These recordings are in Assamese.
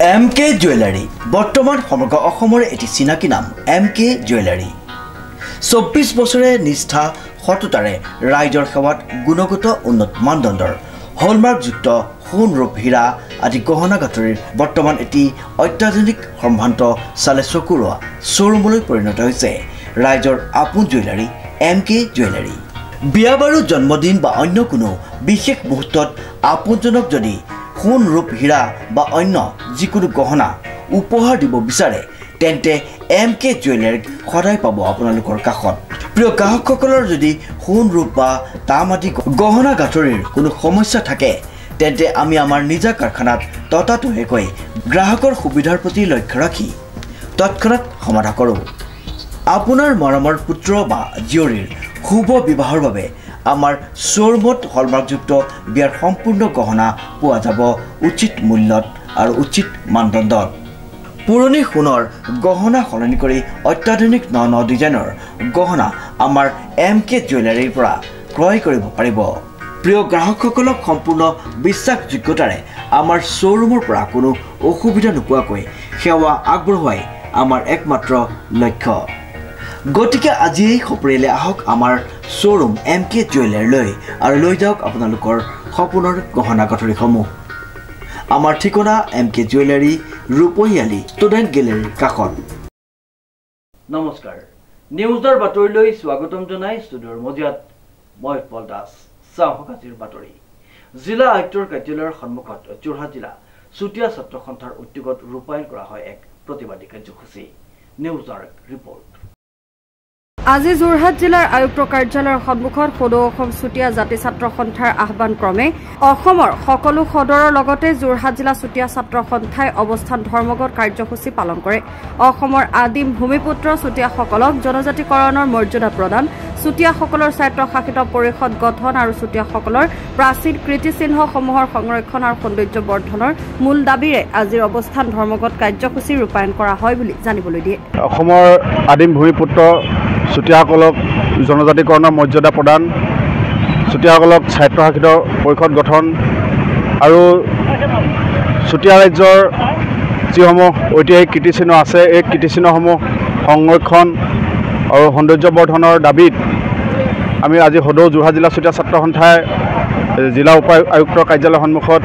MK জুৱেলাৰী বৰ্তমান সমগ্ৰ অসমৰ এটি চিনাকি নাম MK জুৱেলাৰী 24 বছৰে নিষ্ঠা সততাৰে ৰাইজৰ সেৱাত গুণগত উন্নত মানদণ্ডৰ হলমাৰ্কযুক্ত সোণ ৰূপ হীৰা আদি গহনা গাঁথৰিৰ বৰ্তমান এটি অত্যাধুনিক সম্ভ্ৰান্ত চালে চকুৰোৱা শ্বৰুমলৈ পৰিণত হৈছে ৰাইজৰ আপোন জুৱেলাৰী MK জুৱেলাৰী বিয়া বাৰু জন্মদিন বা অন্য কোনো বিশেষ মুহূৰ্তত আপোনজনক যদি সোণ ৰূপ হীৰা বা অন্য যিকোনো গহনা উপহাৰ দিব বিচাৰে তেন্তে MK জুৱেলাৰীক সদায় পাব আপোনালোকৰ কাষত প্ৰিয় গ্ৰাহকসকলৰ যদি সোণ ৰূপ বা দাম আদি গহনা গাঁথৰিৰ কোনো সমস্যা থাকে তেন্তে আমি আমাৰ নিজা কাৰখানাত ততাতৈয়াকৈ গ্ৰাহকৰ সুবিধাৰ প্ৰতি লক্ষ্য ৰাখি তৎক্ষণাত সমাধা কৰোঁ আপোনাৰ মৰমৰ পুত্ৰ বা জীয়ৰীৰ শুভ বিবাহৰ বাবে আমাৰ শ্বৰুমত হলমাৰ্কযুক্ত বিয়াৰ সম্পূৰ্ণ গহনা পোৱা যাব উচিত মূল্যত আৰু উচিত মানদণ্ডত পুৰণি সোণৰ গহনা সলনি কৰি অত্যাধুনিক ন ডিজাইনৰ গহনা আমাৰ MK জুৱেলাৰীৰ পৰা ক্ৰয় কৰিব পাৰিব প্ৰিয় গ্ৰাহকসকলক সম্পূৰ্ণ বিশ্বাসযোগ্যতাৰে আমাৰ শ্বৰুমৰ পৰা কোনো অসুবিধা নোপোৱাকৈ সেৱা আগবঢ়োৱাই আমাৰ একমাত্ৰ লক্ষ্য গতিকে আজি এই সপৰিয়ালে আহক আমাৰ শ্বৰুম MK জুৱেলাৰীলৈ আৰু লৈ যাওক আপোনালোকৰ সপোনৰ গহনা গাঁথৰিসমূহ আমাৰ ঠিকনা MK জুৱেলাৰী ৰূপহিয়ালী ষ্টুডেণ্ট গেলেৰীৰ কাষত নমস্কাৰ নিউজৰ বাতৰিলৈ স্বাগতম জনাই ষ্টুডিঅ'ৰ মজিয়াত মই পল দাস চাওঁকাজিৰ বাতৰি জিলা আয়ুক্তৰ কাৰ্যালয়ৰ সন্মুখত যোৰহাট জিলা চুতীয়া ছাত্ৰ সন্থাৰ উদ্যোগত ৰূপায়ণ কৰা হয় এক প্ৰতিবাদী কাৰ্যসূচী নিউজৰ ৰিপৰ্ট আজি যোৰহাট জিলাৰ আয়ুক্ত কাৰ্যালয়ৰ সন্মুখত সদৌ অসম চুতীয়া জাতি ছাত্ৰ সন্থাৰ আহ্বান ক্ৰমে অসমৰ সকলো সদৰৰ লগতে যোৰহাট জিলা চুতীয়া ছাত্ৰ সন্থাই অৱস্থান ধৰ্মঘট কাৰ্যসূচী পালন কৰে অসমৰ আদিম ভূমিপুত্ৰ চুতীয়াসকলক জনজাতিকৰণৰ মৰ্যাদা প্ৰদান চুতীয়াসকলৰ স্বায়ত্তশাসিত পৰিষদ গঠন আৰু চুতীয়াসকলৰ প্ৰাচীন কীৰ্তিচিহ্নসমূহৰ সংৰক্ষণ আৰু সৌন্দৰ্য বৰ্ধনৰ মূল দাবীৰে আজিৰ অৱস্থান ধৰ্মঘট কাৰ্যসূচী ৰূপায়ণ কৰা হয় বুলি জানিবলৈ দিয়ে অসমৰ আদিম ভূমিপুত্ৰ চুতীয়াসকলক জনজাতিকৰণৰ মৰ্যাদা প্ৰদান চুতীয়াসকলক স্বায়ত্তশাসিত পৰিষদ গঠন আৰু চুতীয়া ৰাজ্যৰ যিসমূহ ঐতিহাসিক কীৰ্তিচিহ্ন আছে এই কীৰ্তিচিহ্নসমূহ সংৰক্ষণ আৰু সৌন্দৰ্য বৰ্ধনৰ দাবীত আমি আজি সদৌ যোৰহাট জিলা চুতীয়া ছাত্ৰ সন্থাই জিলা উপায়ুক্তৰ কাৰ্যালয়ৰ সন্মুখত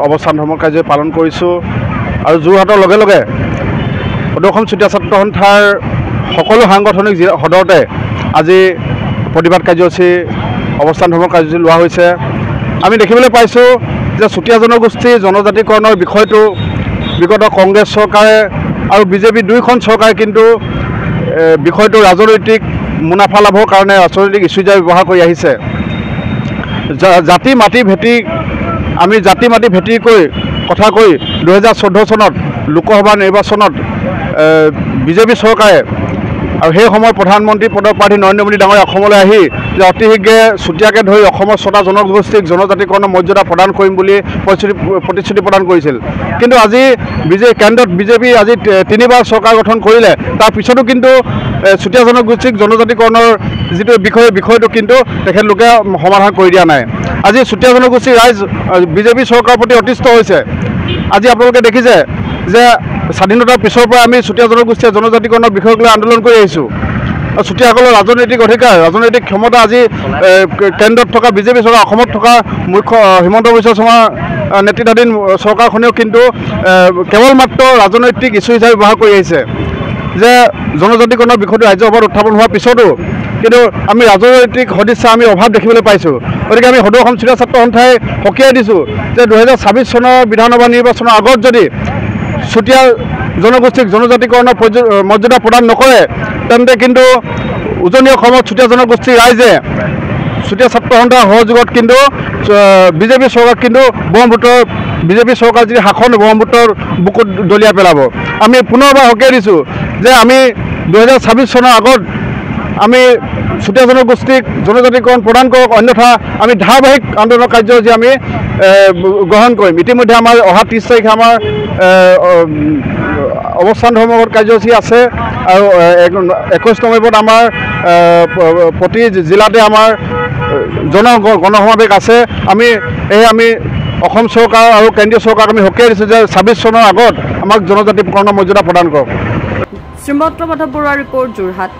অৱস্থান ধৰ্ম কাৰ্য পালন কৰিছোঁ আৰু যোৰহাটৰ লগে লগে সদৌ অসম চুতীয়া ছাত্ৰ সন্থাৰ সকলো সাংগঠনিক সদৰতে আজি প্ৰতিবাদ কাৰ্যসূচী অৱস্থান ধৰ্ম কাৰ্যসূচী লোৱা হৈছে আমি দেখিবলৈ পাইছোঁ যে চুতীয়া জনগোষ্ঠী জনজাতিকৰণৰ বিষয়টো বিগত কংগ্ৰেছ চৰকাৰে আৰু বিজেপি দুয়োখন চৰকাৰে কিন্তু বিষয়টো ৰাজনৈতিক মুনাফা লাভৰ কাৰণে ৰাজনৈতিক ইছ্যু হিচাপে ব্যৱহাৰ কৰি আহিছে জাতি মাটি ভেটি কথা কৈ 2014 চনত লোকসভা নিৰ্বাচনত বিজেপি চৰকাৰে আৰু সেই সময়ত প্ৰধানমন্ত্ৰী পদৰ প্ৰাৰ্থী নৰেন্দ্ৰ মোদী ডাঙৰীয়া অসমলৈ আহি যে অতি শীঘ্ৰে চুতীয়াকে ধৰি অসমৰ 6টা জনগোষ্ঠীক জনজাতিকৰণৰ মৰ্যাদা প্ৰদান কৰিম বুলি প্ৰতিশ্ৰুতি প্ৰদান কৰিছিল কিন্তু আজি কেন্দ্ৰত বিজেপি আজি 3বাৰ চৰকাৰ গঠন কৰিলে তাৰ পিছতো কিন্তু চুতীয়া জনগোষ্ঠীক জনজাতিকৰণৰ যিটো বিষয়টো কিন্তু তেখেতলোকে সমাধান কৰি দিয়া নাই আজি চুতীয়া জনগোষ্ঠীৰ ৰাইজ বিজেপি চৰকাৰৰ প্ৰতি অতিষ্ঠ হৈছে আজি আপোনালোকে দেখিছে যে স্বাধীনতাৰ পিছৰ পৰা আমি চুতীয়া জনগোষ্ঠীয়ে জনজাতিকৰণৰ বিষয়ক লৈ আন্দোলন কৰি আহিছোঁ আৰু চুতীয়াসকলৰ ৰাজনৈতিক অধিকাৰ ৰাজনৈতিক ক্ষমতা আজি কেন্দ্ৰত থকা বিজেপি চৰকাৰ অসমত থকা মুখ্য হিমন্ত বিশ্ব শৰ্মাৰ নেতৃত্বাধীন চৰকাৰখনেও কিন্তু কেৱল মাত্ৰ ৰাজনৈতিক ইছ্যু হিচাপে ব্যৱহাৰ কৰি আহিছে যে জনজাতিকৰণৰ বিষয়টো ৰাজ্যসভাত উত্থাপন হোৱাৰ পিছতো কিন্তু আমি ৰাজনৈতিক সদিচ্ছা আমি অভাৱ দেখিবলৈ পাইছোঁ গতিকে আমি সদৌ অসম চুতীয়া ছাত্ৰ সন্থাই সকীয়াই দিছোঁ যে 2026 চনৰ বিধানসভা নিৰ্বাচনৰ আগত যদি চুতীয়া জনগোষ্ঠীক জনজাতিকৰণৰ মৰ্যাদা প্ৰদান নকৰে তেন্তে কিন্তু উজনি অসমত চুতীয়া জনগোষ্ঠীৰ ৰাইজে চুতীয়া ছাত্ৰ সন্থাৰ সহযোগত কিন্তু বিজেপি চৰকাৰক কিন্তু বিজেপি চৰকাৰ যদি শাসন ব্ৰহ্মপুত্ৰৰ বুকুত দলিয়াই পেলাব আমি পুনৰবাৰ সকীয়াই দিছোঁ যে আমি 2026 চনৰ আগত আমি চুতীয়া জনগোষ্ঠীক জনজাতিকৰণ প্ৰদান কৰক অন্যথা আমি ধাৰাবাহিক আন্দোলনৰ কাৰ্যসূচী আমি গ্ৰহণ কৰিম ইতিমধ্যে আমাৰ অহা 30 তাৰিখে আমাৰ অৱস্থান ধৰ্মঘট কাৰ্যসূচী আছে আৰু 21 নৱেম্বৰত আমাৰ প্ৰতি জিলাতে আমাৰ গণসমাৱেশ আছে আমি অসম চৰকাৰ আৰু কেন্দ্ৰীয় চৰকাৰক আমি সকীয়াই দিছোঁ যে ২৬ চনৰ আগত আমাক জনজাতি কৰ্ণ মৰ্যাদা প্ৰদান কৰক। শ্ৰীমন্ত মাধৱ বৰুৱাৰ ৰিপৰ্ট, যোৰহাট।